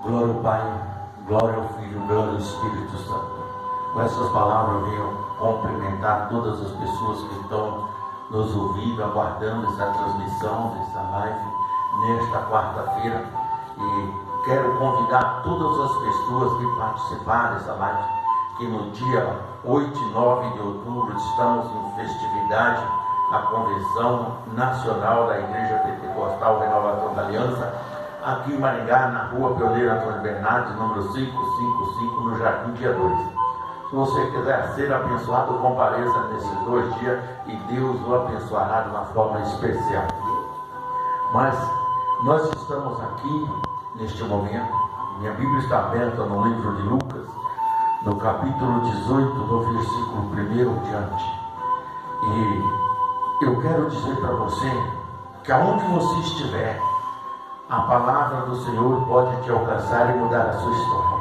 Glória ao Pai, glória ao Filho, glória ao Espírito Santo. Com essas palavras eu venho cumprimentar todas as pessoas que estão nos ouvindo, aguardando essa transmissão dessa live nesta quarta-feira. E quero convidar todas as pessoas que participaram dessa live, que no dia 8 e 9 de outubro estamos em festividade, a Convenção Nacional da Igreja Pentecostal Renovação da Aliança, aqui em Maringá, na Rua Pioneiro Antônio Bernardes, número 555, no Jardim Dia 2. Se você quiser ser abençoado, compareça nesses 2 dias e Deus o abençoará de uma forma especial. Mas nós estamos aqui neste momento, minha Bíblia está aberta no livro de Lucas, no capítulo 18, no versículo 1 diante. E eu quero dizer para você que aonde você estiver, a palavra do Senhor pode te alcançar e mudar a sua história.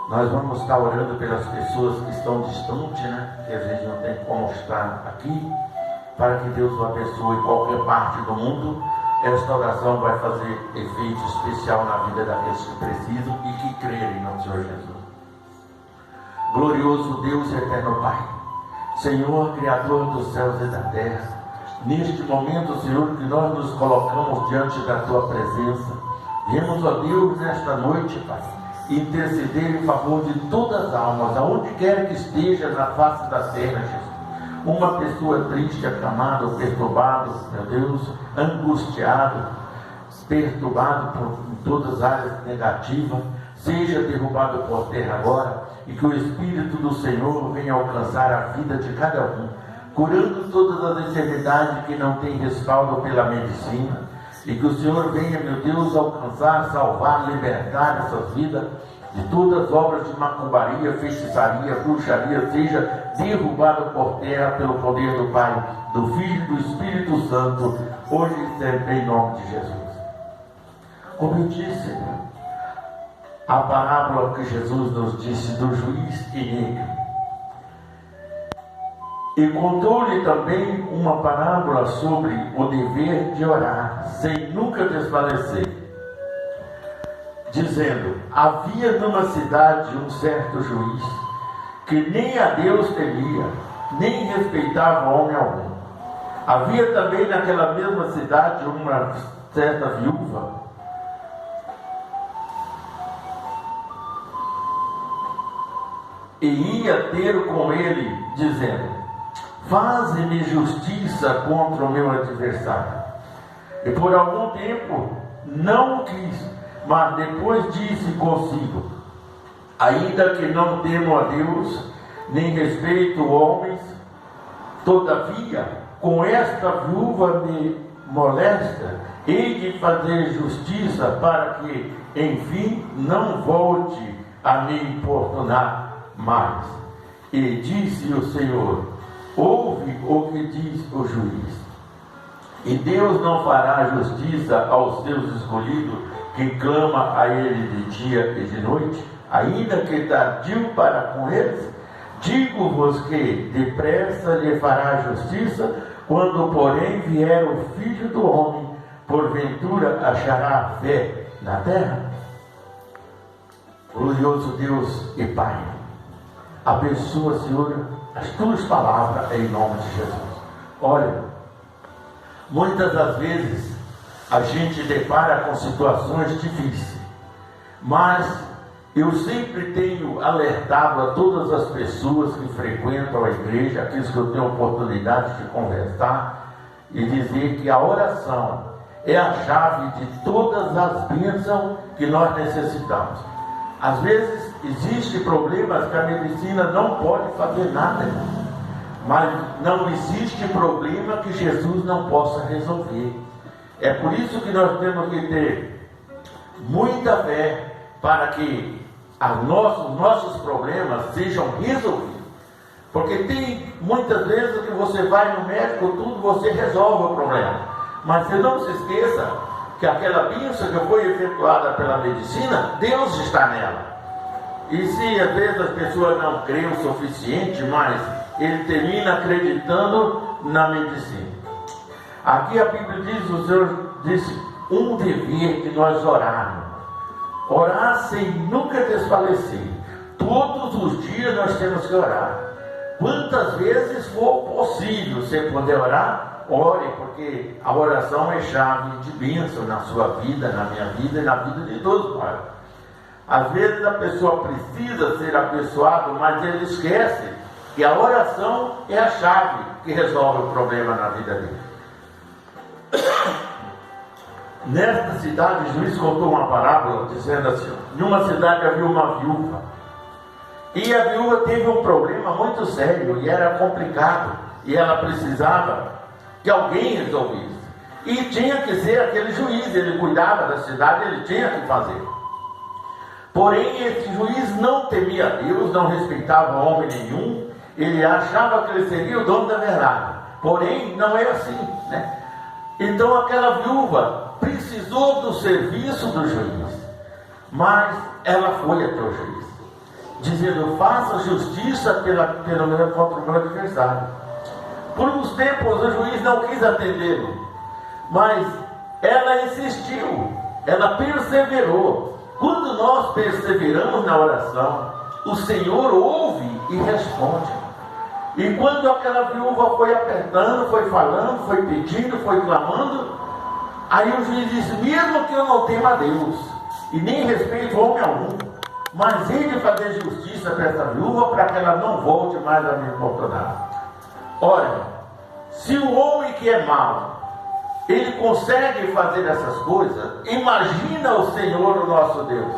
Nós vamos estar orando pelas pessoas que estão distantes, que às vezes não tem como estar aqui, para que Deus o abençoe em qualquer parte do mundo. Esta oração vai fazer efeito especial na vida daqueles que precisam e que crerem no Senhor Jesus. Glorioso Deus e eterno Pai, Senhor, Criador dos céus e da terra, neste momento, Senhor, que nós nos colocamos diante da Tua presença, viemos, ó Deus, nesta noite, Pai, interceder em favor de todas as almas, aonde quer que esteja na face da terra, Jesus. Uma pessoa triste, acamada, perturbado, meu Deus, angustiado, perturbado por todas as áreas negativas, seja derrubado por terra agora, e que o Espírito do Senhor venha alcançar a vida de cada um, curando todas as enfermidades que não têm respaldo pela medicina, e que o Senhor venha, meu Deus, alcançar, salvar, libertar essas vidas de todas as obras de macumbaria, feitiçaria, bruxaria, seja derrubado por terra pelo poder do Pai, do Filho e do Espírito Santo, hoje e sempre, em nome de Jesus. Como eu disse, a parábola que Jesus nos disse do juiz iníquo, e contou-lhe também uma parábola sobre o dever de orar, sem nunca desfalecer, dizendo: havia numa cidade um certo juiz, que nem a Deus temia, nem respeitava homem algum. Havia também naquela mesma cidade uma certa viúva, e ia ter com ele, dizendo: faze-me justiça contra o meu adversário. E por algum tempo não quis, mas depois disse consigo: ainda que não temo a Deus, nem respeito homens, todavia, com esta viúva me molesta, hei de fazer justiça para que, enfim, não volte a me importunar mais. E disse o Senhor: ouve o que diz o juiz. E Deus não fará justiça aos seus escolhidos, que clama a Ele de dia e de noite, ainda que tardio para com eles? Digo-vos que depressa lhe fará justiça. Quando, porém, vier o Filho do Homem, porventura achará fé na terra? Glorioso Deus e Pai, abençoa, Senhor, as tuas palavras em nome de Jesus. Olha, muitas das vezes a gente depara com situações difíceis, mas eu sempre tenho alertado a todas as pessoas que frequentam a igreja, aqueles que eu tenho oportunidade de conversar, e dizer que a oração é a chave de todas as bênçãos que nós necessitamos. Às vezes existem problemas que a medicina não pode fazer nada, mas não existe problema que Jesus não possa resolver. É por isso que nós temos que ter muita fé para que os nossos problemas sejam resolvidos. Porque tem muitas vezes que você vai no médico, tudo, você resolve o problema, mas você não se esqueça que aquela bênção que foi efetuada pela medicina, Deus está nela. E se às vezes as pessoas não creem o suficiente, mas ele termina acreditando na medicina. Aqui a Bíblia diz, o Senhor disse, um dever que nós orarmos. Orar sem nunca desfalecer. Todos os dias nós temos que orar. Quantas vezes for possível, você puder orar, ore, porque a oração é chave de bênção na sua vida, na minha vida e na vida de todos nós. Às vezes a pessoa precisa ser abençoada, mas ele esquece que a oração é a chave que resolve o problema na vida dele. Nesta cidade, Jesus contou uma parábola dizendo assim: em uma cidade havia uma viúva, e a viúva teve um problema muito sério, e era complicado, e ela precisava que alguém resolvesse, e tinha que ser aquele juiz. Ele cuidava da cidade, ele tinha que fazer. Porém, esse juiz não temia Deus, não respeitava homem nenhum, ele achava que ele seria o dono da verdade. Porém, não é assim, né? Então aquela viúva precisou do serviço do juiz, mas ela foi até o juiz, dizendo: faça justiça contra o meu adversário. Por uns tempos o juiz não quis atendê-lo, mas ela insistiu, ela perseverou. Quando nós perseveramos na oração, o Senhor ouve e responde. E quando aquela viúva foi apertando, foi falando, foi pedindo, foi clamando, aí o juiz disse: mesmo que eu não tema a Deus e nem respeito homem algum, mas hei de fazer justiça para essa viúva, para que ela não volte mais a me importunar. Ora, se o homem que é mau, ele consegue fazer essas coisas, imagina o Senhor, o nosso Deus.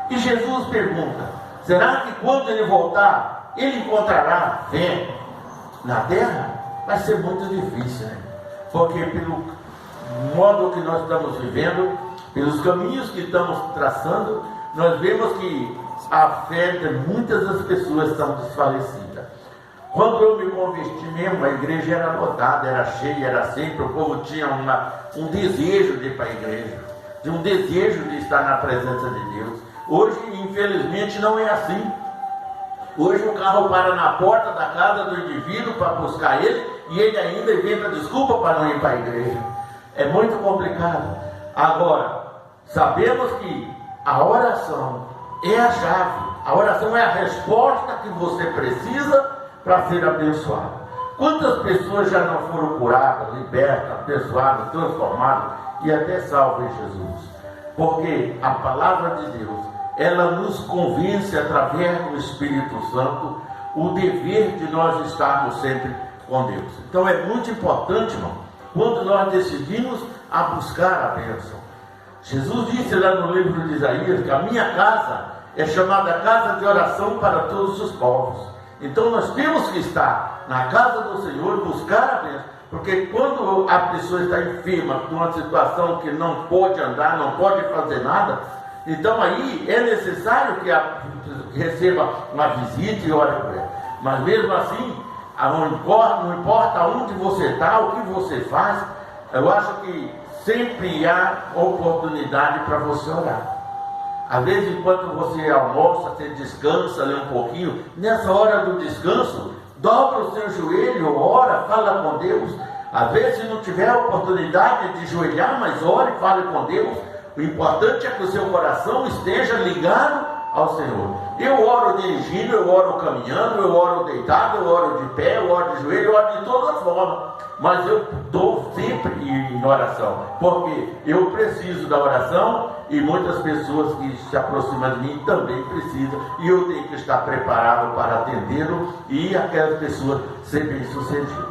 E Jesus pergunta: será que quando ele voltar, ele encontrará fé na terra? Vai ser muito difícil, né? Porque pelo modo que nós estamos vivendo, pelos caminhos que estamos traçando, nós vemos que a fé de muitas das pessoas está desfalecida. Quando eu me converti mesmo, a igreja era lotada, era cheia, era sempre, o povo tinha um desejo de ir para a igreja, de um desejo de estar na presença de Deus. Hoje, infelizmente, não é assim. Hoje o carro para na porta da casa do indivíduo para buscar ele, e ele ainda inventa desculpa para não ir para a igreja. É muito complicado. Agora, sabemos que a oração é a chave. A oração é a resposta que você precisa para ser abençoado. Quantas pessoas já não foram curadas, libertas, abençoadas, transformadas e até salvas em Jesus? Porque a palavra de Deus, ela nos convence através do Espírito Santo o dever de nós estarmos sempre com Deus. Então é muito importante, irmão, quando nós decidimos a buscar a bênção. Jesus disse lá no livro de Isaías que a minha casa é chamada casa de oração para todos os povos. Então nós temos que estar na casa do Senhor, buscar a bênção, porque quando a pessoa está enferma, numa situação que não pode andar, não pode fazer nada, então aí é necessário que receba uma visita e ore por ela. Mas mesmo assim, não importa onde você está, o que você faz, eu acho que sempre há oportunidade para você orar. Às vezes, enquanto você almoça, você descansa, lê um pouquinho, nessa hora do descanso, dobra o seu joelho, ora, fala com Deus. Às vezes, se não tiver a oportunidade de joelhar, mas ore, fale com Deus. O importante é que o seu coração esteja ligado ao Senhor. Eu oro dirigindo, eu oro caminhando, eu oro deitado, eu oro de pé, eu oro de joelho, eu oro de todas as formas. Mas eu estou sempre em oração, porque eu preciso da oração e muitas pessoas que se aproximam de mim também precisam, e eu tenho que estar preparado para atendê-lo e aquelas pessoas ser bem-sucedidas.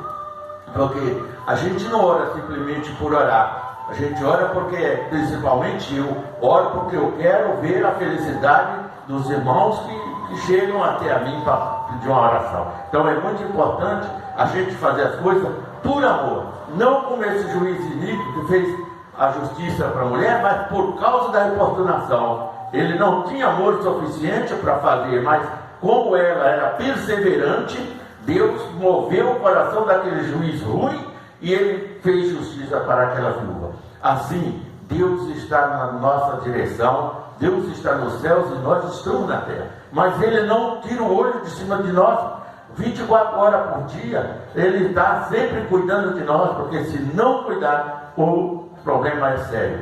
Porque a gente não ora simplesmente por orar, a gente ora porque, principalmente eu oro porque eu quero ver a felicidade dos irmãos que chegam até a mim para pedir uma oração. Então é muito importante a gente fazer as coisas por amor, não como esse juiz iníquo que fez a justiça para a mulher, mas por causa da importunação. Ele não tinha amor suficiente para fazer, mas como ela era perseverante, Deus moveu o coração daquele juiz ruim e ele fez justiça para aquela viúva. Assim, Deus está na nossa direção, Deus está nos céus e nós estamos na terra, mas Ele não tira o olho de cima de nós 24 horas por dia. Ele está sempre cuidando de nós, porque se não cuidar, o problema é sério.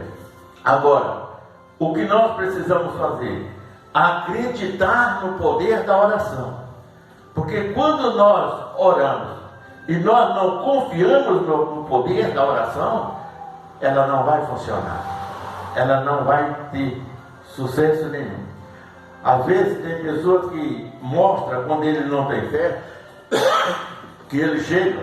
Agora, o que nós precisamos fazer? Acreditar no poder da oração. Porque quando nós oramos e nós não confiamos no poder da oração, ela não vai funcionar. Ela não vai ter sucesso nenhum. Às vezes tem pessoas que mostram, quando ele não tem fé, que ele chega,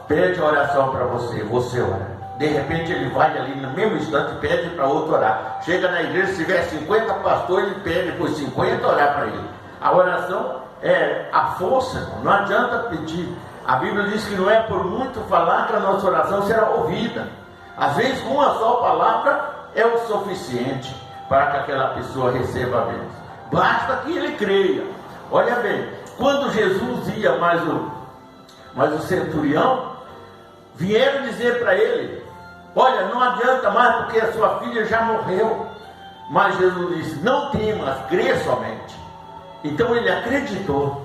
pede oração para você, você ora. De repente ele vai ali no mesmo instante e pede para outro orar. Chega na igreja, se tiver 50 pastores, ele pede por 50 orar para ele. A oração é a força, não adianta pedir. A Bíblia diz que não é por muito falar que a nossa oração será ouvida. Às vezes uma só palavra é o suficiente para que aquela pessoa receba a bênção. Basta que ele creia. Olha bem, quando Jesus ia mais o centurião, vieram dizer para ele: olha, não adianta mais porque a sua filha já morreu. Mas Jesus disse: não temas, crê somente. Então ele acreditou.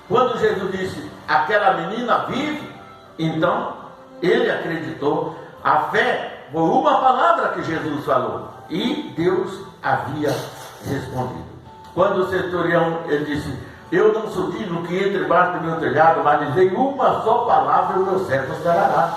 Quando Jesus disse: aquela menina vive, então ele acreditou. A fé foi uma palavra que Jesus falou e Deus havia respondido. Quando o centurião, ele disse: eu não sou digno que entre embaixo do meu telhado, mas dizei uma só palavra e o meu servo sarará.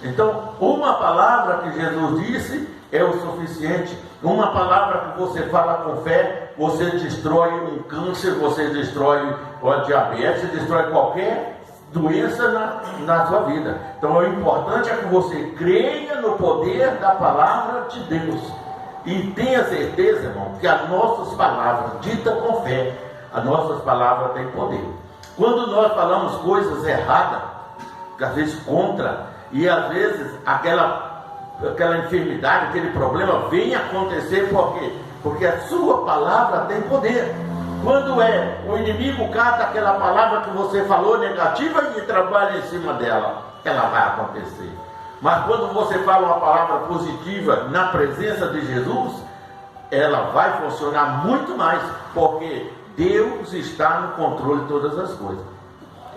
Então, uma palavra que Jesus disse é o suficiente. Uma palavra que você fala com fé, você destrói um câncer, você destrói o diabetes, você destrói qualquer doença na sua vida. Então, o importante é que você creia no poder da palavra de Deus. E tenha certeza, irmão, que as nossas palavras, ditas com fé, as nossas palavras têm poder. Quando nós falamos coisas erradas, às vezes contra, e às vezes aquela enfermidade, aquele problema vem acontecer, por quê? Porque a sua palavra tem poder. Quando o inimigo cata aquela palavra que você falou negativa e trabalha em cima dela, ela vai acontecer. Mas quando você fala uma palavra positiva na presença de Jesus, ela vai funcionar muito mais, porque Deus está no controle de todas as coisas.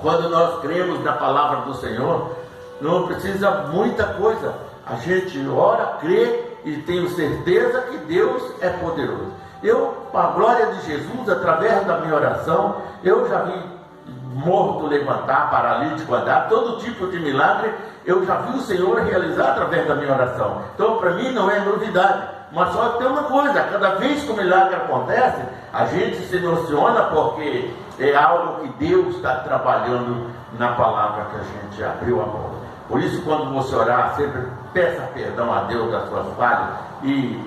Quando nós cremos na palavra do Senhor, não precisa muita coisa. A gente ora, crê e tenho certeza que Deus é poderoso. Com a glória de Jesus, através da minha oração, eu já vi morto levantar, paralítico andar, todo tipo de milagre, eu já vi o Senhor realizar através da minha oração. Então, para mim não é novidade. Mas só que tem uma coisa: cada vez que o milagre acontece, a gente se emociona, porque é algo que Deus está trabalhando na palavra que a gente abriu a boca. Por isso, quando você orar, sempre peça perdão a Deus das suas falhas e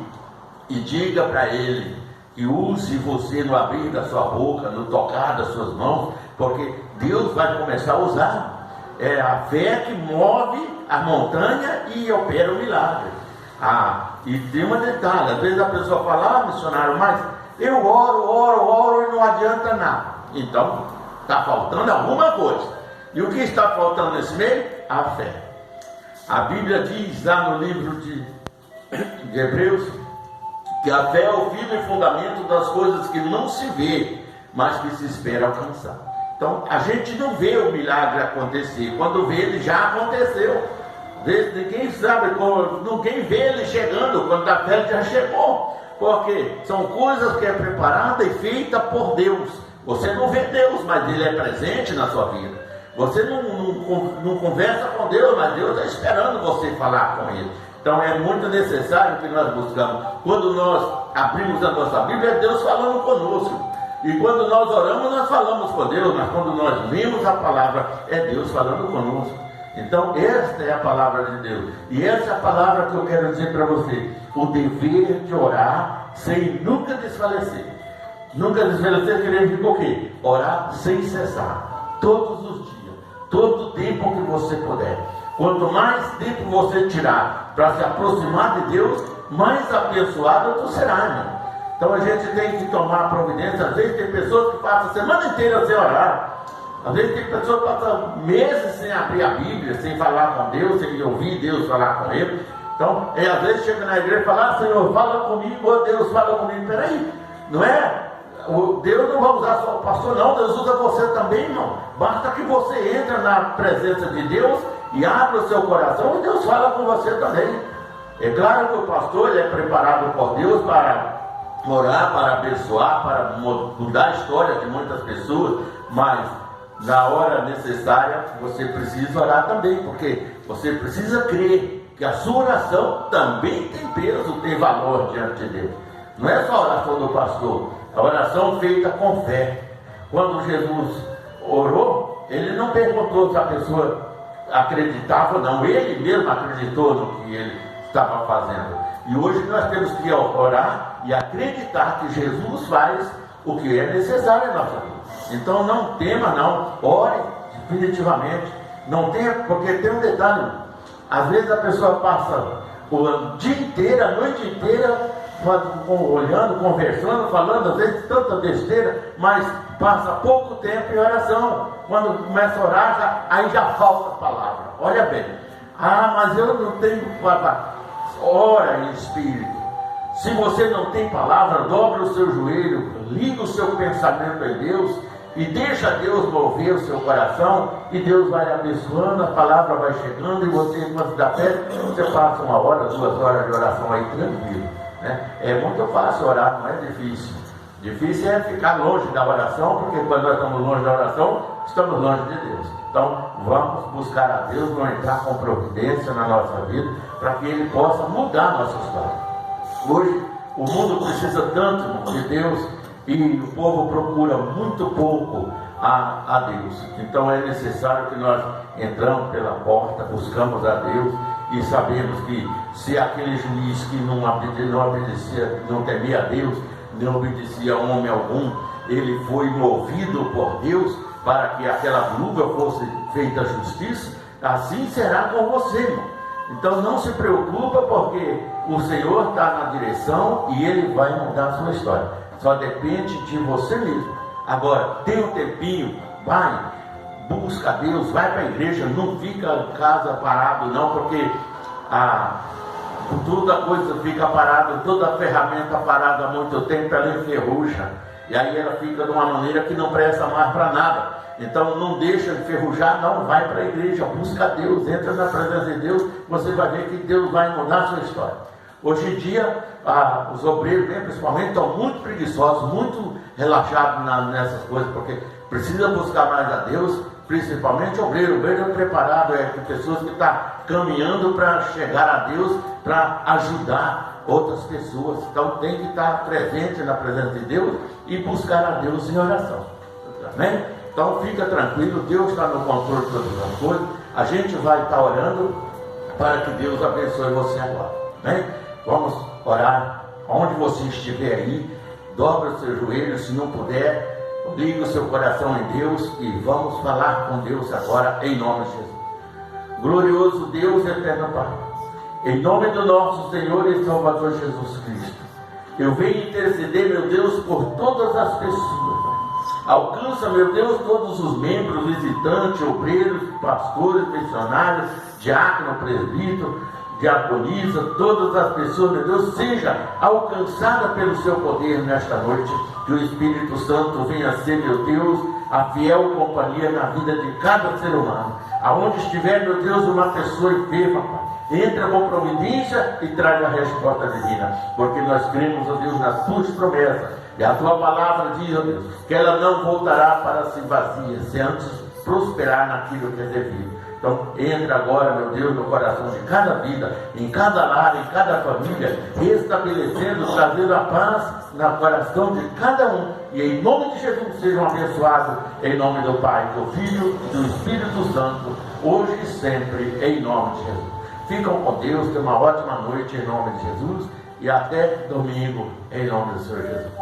diga para Ele que use você no abrir da sua boca, no tocar das suas mãos, porque Deus vai começar a usar. É a fé que move a montanha e opera o milagre. E tem um detalhe: às vezes a pessoa fala: missionário, mas eu oro e não adianta nada. Então, está faltando alguma coisa. E o que está faltando nesse meio? A fé. A Bíblia diz lá no livro de Hebreus que a fé é o firme fundamento das coisas que não se vê, mas que se espera alcançar. Então, a gente não vê o milagre acontecer. Quando vê, ele já aconteceu. Ninguém sabe, ninguém vê ele chegando, quando a fé já chegou. Porque são coisas que é preparada e feita por Deus. Você não vê Deus, mas Ele é presente na sua vida. Você não conversa com Deus, mas Deus está esperando você falar com Ele. Então é muito necessário que nós buscamos. Quando nós abrimos a nossa Bíblia, é Deus falando conosco. E quando nós oramos, nós falamos com Deus. Mas quando nós lemos a palavra, é Deus falando conosco. Então esta é a palavra de Deus. E essa é a palavra que eu quero dizer para você: o dever de orar sem nunca desfalecer. Nunca desfalecer significa o quê? Orar sem cessar, todos os dias, todo o tempo que você puder. Quanto mais tempo você tirar para se aproximar de Deus, mais abençoado tu será, irmão. Então a gente tem que tomar providência. Às vezes tem pessoas que passam a semana inteira sem orar. Às vezes tem pessoas que passam meses sem abrir a Bíblia, sem falar com Deus, sem ouvir Deus falar com ele. Então, às vezes chega na igreja e fala: Senhor, fala comigo, oh Deus, fala comigo. Peraí, não é? Deus não vai usar só o pastor, não. Deus usa você também, irmão. Basta que você entre na presença de Deus e abra o seu coração e Deus fala com você também. É claro que o pastor ele é preparado por Deus para orar, para abençoar, para mudar a história de muitas pessoas, mas na hora necessária você precisa orar também, porque você precisa crer que a sua oração também tem peso, tem valor diante de Deus. Não é só a oração do pastor, a oração feita com fé. Quando Jesus orou, ele não perguntou se a pessoa acreditava ou não, ele mesmo acreditou no que ele estava fazendo. E hoje nós temos que orar e acreditar que Jesus faz o que é necessário em nossa vida. Então não tema não, ore definitivamente. Não tenha, porque tem um detalhe, às vezes a pessoa passa o dia inteiro, a noite inteira, olhando, conversando, falando, às vezes tanta besteira, mas passa pouco tempo em oração. Quando começa a orar, aí já falta palavra. Olha bem, mas eu não tenho palavra. Ora em espírito. Se você não tem palavra, dobra o seu joelho, liga o seu pensamento em Deus e deixa Deus mover o seu coração, e Deus vai abençoando, a palavra vai chegando, e você, quando dá pé, você passa 1 hora, 2 horas de oração aí tranquilo, né? É muito fácil orar, não é difícil. Difícil é ficar longe da oração, porque quando nós estamos longe da oração, estamos longe de Deus. Então vamos buscar a Deus, vamos entrar com providência na nossa vida, para que Ele possa mudar a nossa história. Hoje o mundo precisa tanto de Deus, e o povo procura muito pouco a Deus. Então é necessário que nós entramos pela porta, buscamos a Deus, e sabemos que se aquele juiz que não obedecia, não temia a Deus, não obedecia a homem algum, ele foi movido por Deus para que aquela viúva fosse feita justiça, assim será com você, irmão. Então não se preocupa, porque o Senhor está na direção e Ele vai mudar a sua história. Só depende de você mesmo. Agora, tem um tempinho, vai, busca a Deus, vai para a igreja, não fica em casa parado não, porque toda coisa fica parada, toda ferramenta parada há muito tempo, ela enferruja, e aí ela fica de uma maneira que não presta mais para nada. Então não deixa enferrujar, não, vai para a igreja, busca a Deus, entra na presença de Deus, você vai ver que Deus vai mudar a sua história. Hoje em dia, os obreiros, principalmente, estão muito preguiçosos, muito relaxados nessas coisas, porque precisa buscar mais a Deus, principalmente o obreiro. O obreiro é preparado, é de pessoas que estão caminhando para chegar a Deus, para ajudar outras pessoas. Então tem que estar presente na presença de Deus e buscar a Deus em oração. Amém? Então fica tranquilo, Deus está no controle de todas as coisas. A gente vai estar orando para que Deus abençoe você agora. Amém? Vamos orar. Onde você estiver aí, dobra os seus joelhos, se não puder, liga o seu coração em Deus e vamos falar com Deus agora, em nome de Jesus. Glorioso Deus, eterno Pai, em nome do nosso Senhor e Salvador Jesus Cristo, eu venho interceder, meu Deus, por todas as pessoas. Alcança, meu Deus, todos os membros, visitantes, obreiros, pastores, missionários, diácono, presbítero, diaconisa, todas as pessoas, meu Deus, seja alcançada pelo seu poder nesta noite. Que o Espírito Santo venha ser, meu Deus, a fiel companhia na vida de cada ser humano. Aonde estiver, meu Deus, uma pessoa enferma, Pai, entra com providência e traga a resposta divina, porque nós cremos, ó Deus, nas tuas promessas, e a tua palavra diz, ó Deus, que ela não voltará para si vazia, se antes prosperar naquilo que é devido. Então entra agora, meu Deus, no coração de cada vida, em cada lar, em cada família, estabelecendo, trazendo a paz no coração de cada um, e em nome de Jesus sejam abençoados, em nome do Pai, do Filho e do Espírito Santo, hoje e sempre, em nome de Jesus. Ficam com Deus, tenham uma ótima noite em nome de Jesus, e até domingo, em nome do Senhor Jesus.